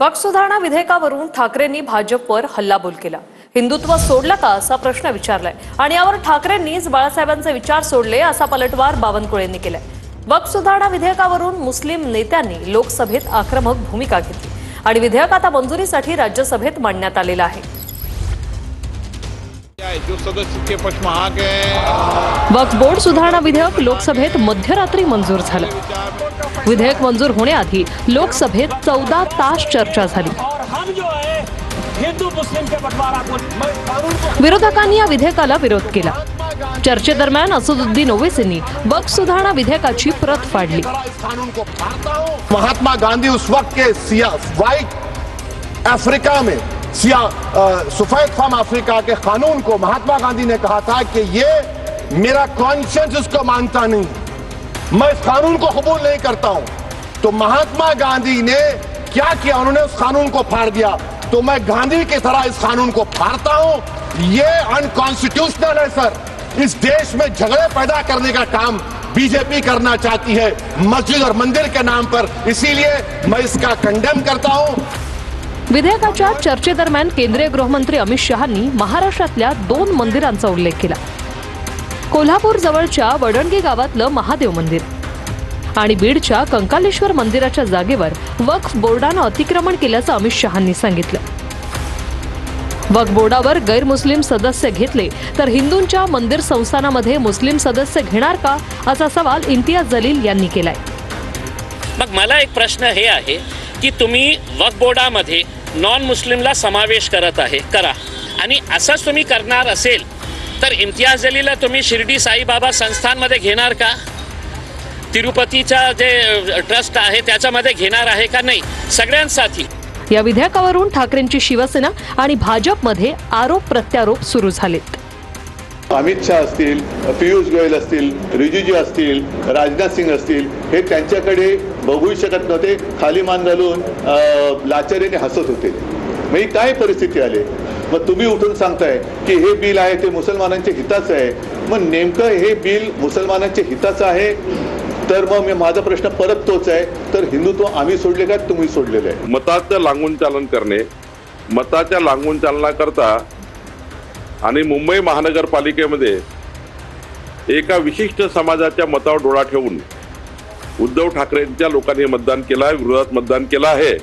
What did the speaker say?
वक्फ सुधारणा विधेयकावरून ठाकरेंनी भाजपवर हल्लाबोल केला। हिंदुत्व सोडलं का असा प्रश्न विचारलाय आणि यावर ठाकरेंनीच बाळासाहेबांचे विचार सोडले असा पलटवार बावनकुळेंनी केलाय। वक्फ सुधारणा विधेयकावरून मुस्लिम नेत्यांनी लोकसभेत आक्रमक भूमिका घेतली आणि विधेयक आता मंजुरीसाठी राज्यसभेत मांडण्यात आलेलं आहे। जो सदस्य के पक्ष में आ गए। वक्फ बोर्ड सुधारणा विधेयक लोकसभेत मध्यरात्री मंजूर झालं। विधेयक मंजूर होण्याआधी लोकसभेत 14 तास चर्चा झाली। विरोधकांनी या विधेयकाला विरोध केला। चर्चेदरम्यान असदुद्दीन ओवैसींनी वक्फ सुधारणा विधेयकाची प्रत फाडली। महात्मा गांधी उस वक्त के व्हाइट अफ्रीका में सफेद फार्म अफ्रीका के कानून को महात्मा गांधी ने कहा था कि ये मेरा कॉन्शियंस इसको मानता नहीं, मैं इस कानून को कबूल नहीं करता हूं। तो महात्मा गांधी ने क्या किया, उन्होंने उस कानून को फाड़ दिया। तो मैं गांधी की तरह इस कानून को फाड़ता हूं। ये अनकॉन्स्टिट्यूशनल है सर। इस देश में झगड़े पैदा करने का काम बीजेपी करना चाहती है मस्जिद और मंदिर के नाम पर, इसीलिए मैं इसका कंडेम करता हूं। विधेयकाच्या चर्चेदरम्यान केंद्रीय गृहमंत्री अमित शहांनी महाराष्ट्रातल्या 2 मंदिरांचा उल्लेख केला। कोल्हापूर जवळच्या वडणगी गावातलं महादेव मंदिर आणि बीडच्या कंकालेश्वर मंदिराच्या जागेवर वक्फ बोर्डानं अतिक्रमण केल्याचं अमित शहांनी सांगितलं। वक्फ बोर्डावर गैरमुस्लिम सदस्य घेतले तर हिंदूंच्या मंदिर संस्थानामध्ये मुस्लिम सदस्य घेणार का असा सवाल इम्तियाज जलील यांनी केलाय। मग मला एक प्रश्न हे आहे की तुम्ही वक्फ बोर्डामध्ये नॉन मुस्लिमला समावेश करत आहे, करा, आणि असंच तुम्ही करणार असेल तर इम्तियाज जलीलला तुम्ही शिर्डी साईबाबा संस्थानमध्ये घेणार का? तिरुपतीचा जे ट्रस्ट आहे त्याच्यामध्ये घेणार आहे का? नाही, सगळ्यांसाठी। या विधेयकावरून ठाकरेंची शिवसेना आणि भाजपमध्ये आरोप प्रत्यारोप सुरू झालेत। अमित शाह असतील, पीयूष गोयल असतील, रिजिजू असतील, राजनाथ सिंग असतील, हे त्यांच्याकडे बघू शकत नव्हते, खाली मान घालून लाचारीने हसत होते। मग ही काय परिस्थिती आली? मग तुम्ही उठून सांगताय की हे बिल आहे ते मुसलमानांच्या हिताचं आहे। मग नेमकं हे बिल मुसलमानांच्या हिताचं आहे तर मग माझा प्रश्न परत तोच आहे, तर हिंदुत्व आम्ही सोडले का तुम्ही सोडलेलं आहे? मताचं लागून चालन करणे, मताच्या लागून चालनाकरता आणि मुंबई महानगरपालिकेमध्ये एका विशिष्ट समाजाच्या मतावर डोळा ठेवून उद्धव ठाकरेंच्या लोकांनी मतदान केलं आहे, विरोधात मतदान केलं आहे।